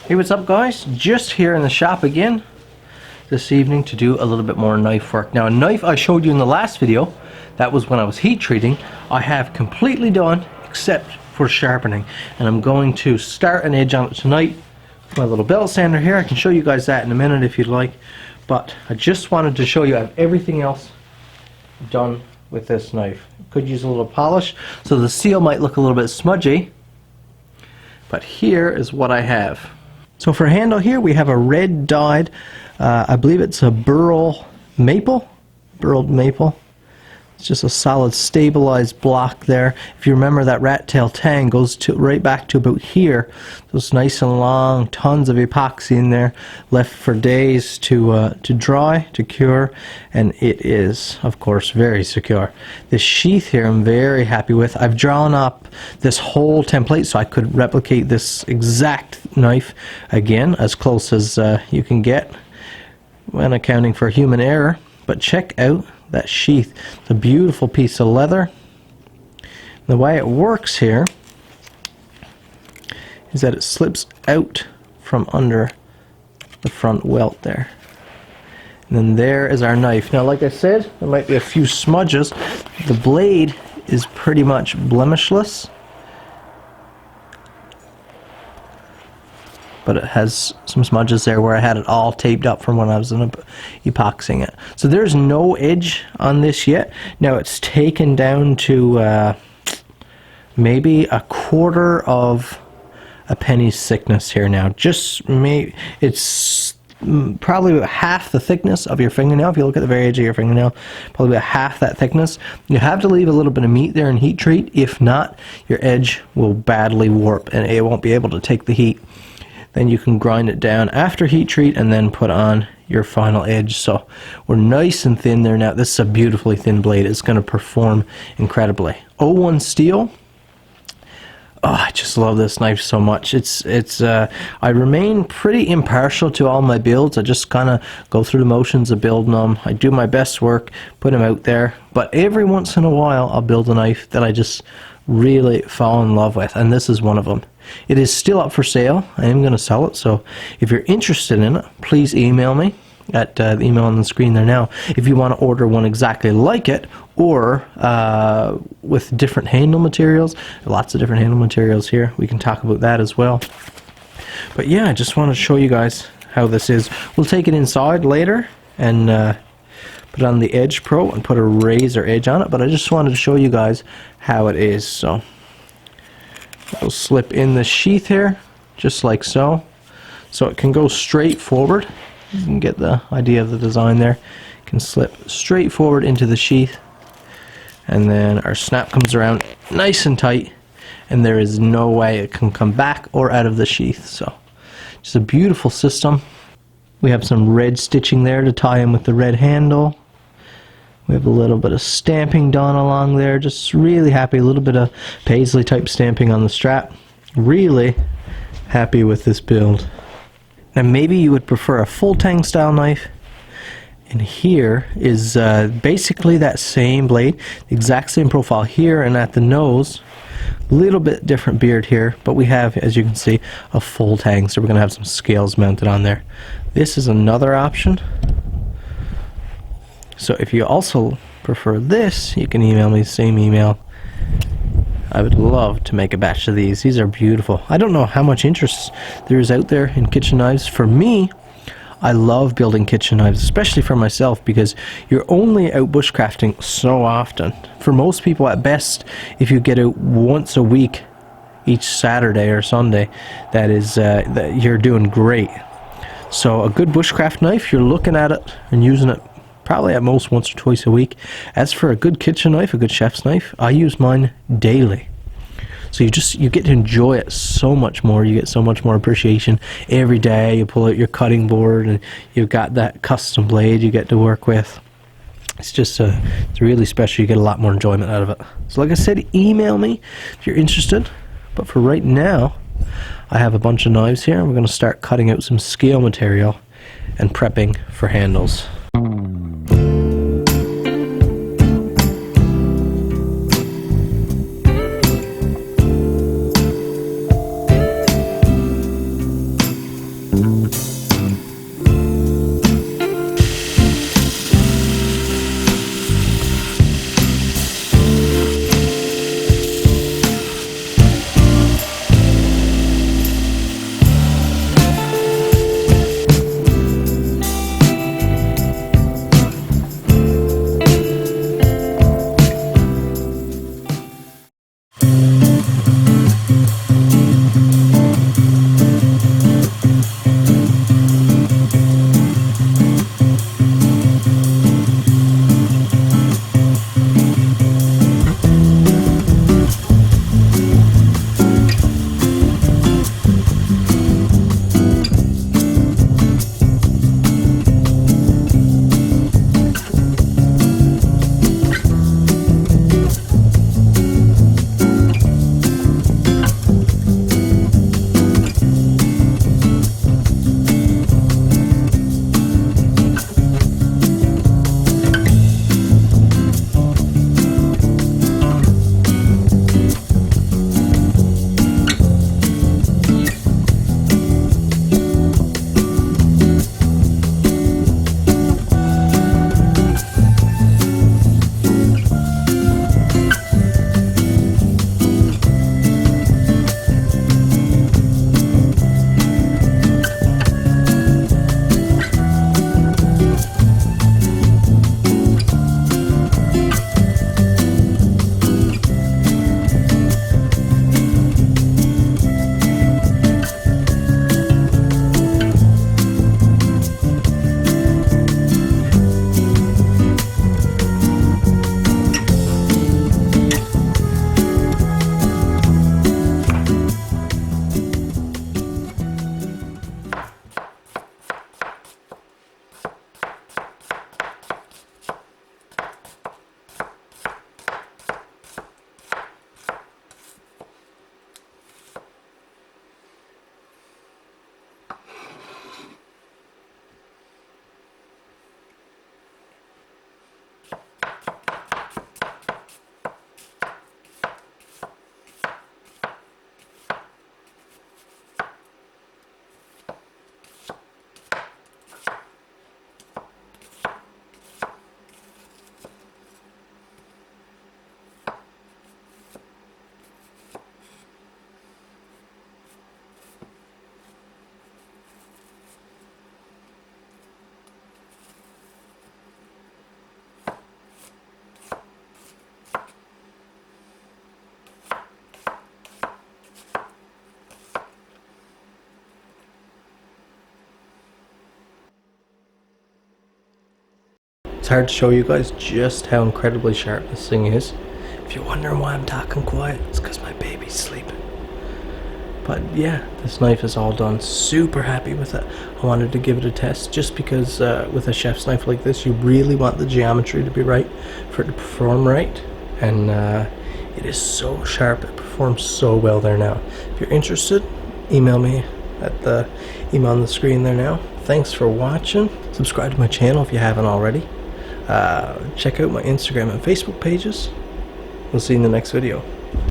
Hey, what's up guys? Just here in the shop again this evening to do a little bit more knife work. Now a knife I showed you in the last video, that was when I was heat treating, I have completely done except for sharpening. And I'm going to start an edge on it tonight with my little belt sander here. I can show you guys that in a minute if you'd like. But I just wanted to show you I have everything else done with this knife. Could use a little polish, so the seal might look a little bit smudgy. But here is what I have. So for handle here we have a red dyed, I believe it's a burled maple. It's just a solid stabilized block there. If you remember, that rat tail tang goes to right back to about here. So it's nice and long, tons of epoxy in there, left for days to dry, to cure, and it is, of course, very secure. This sheath here I'm very happy with. I've drawn up this whole template so I could replicate this exact knife again, as close as you can get when accounting for human error. But check out that sheath. It's a beautiful piece of leather. The way it works here is that it slips out from under the front welt there. And then there is our knife. Now, like I said, there might be a few smudges. The blade is pretty much blemishless, but it has some smudges there where I had it all taped up from when I was epoxying it. So there's no edge on this yet. Now it's taken down to maybe a quarter of a penny's thickness here now. It's probably about half the thickness of your fingernail. If you look at the very edge of your fingernail, probably about half that thickness. You have to leave a little bit of meat there in heat treat. If not, your edge will badly warp and it won't be able to take the heat. Then you can grind it down after heat treat and then put on your final edge. So we're nice and thin there now. This is a beautifully thin blade. It's going to perform incredibly. 01 steel. Oh, I just love this knife so much. I remain pretty impartial to all my builds. I just kind of go through the motions of building them. I do my best work, put them out there. But every once in a while, I'll build a knife that I just really fall in love with, and this is one of them. It is still up for sale. I am going to sell it, so if you're interested in it, please email me at the email on the screen there now if you want to order one exactly like it, or with different handle materials. Lots of different handle materials here. We can talk about that as well. But yeah, I just want to show you guys how this is. We'll take it inside later and put it on the Edge Pro and put a razor edge on it, but I just wanted to show you guys how it is. So it'll slip in the sheath here, just like so. So it can go straight forward. You can get the idea of the design there. It can slip straight forward into the sheath, and then our snap comes around nice and tight, and there is no way it can come back or out of the sheath. So just a beautiful system. We have some red stitching there to tie in with the red handle. We have a little bit of stamping done along there. Just really happy. A little bit of paisley type stamping on the strap. Really happy with this build. Now maybe you would prefer a full tang style knife. And here is basically that same blade. The exact same profile here and at the nose. A little bit different beard here. But we have, as you can see, a full tang. So we're going to have some scales mounted on there. This is another option. So if you also prefer this, you can email me the same email. I would love to make a batch of these. These are beautiful. I don't know how much interest there is out there in kitchen knives. For me, I love building kitchen knives, especially for myself, because you're only out bushcrafting so often. For most people, at best, if you get out once a week, each Saturday or Sunday, that is, that you're doing great. So a good bushcraft knife, you're looking at it and using it probably at most once or twice a week. As for a good kitchen knife, a good chef's knife, I use mine daily. So you get to enjoy it so much more. You get so much more appreciation every day. You pull out your cutting board and you've got that custom blade you get to work with. It's just it's really special. You get a lot more enjoyment out of it. So like I said, email me if you're interested. But for right now, I have a bunch of knives here. We're going to start cutting out some scale material and prepping for handles. It's hard to show you guys just how incredibly sharp this thing is. If you're wondering why I'm talking quiet, it's because my baby's sleeping. But yeah, this knife is all done. Super happy with it. I wanted to give it a test just because with a chef's knife like this, you really want the geometry to be right for it to perform right. And it is so sharp. It performs so well there now. If you're interested, email me at the email on the screen there now. Thanks for watching. Subscribe to my channel if you haven't already. Check out my Instagram and Facebook pages. We'll see you in the next video.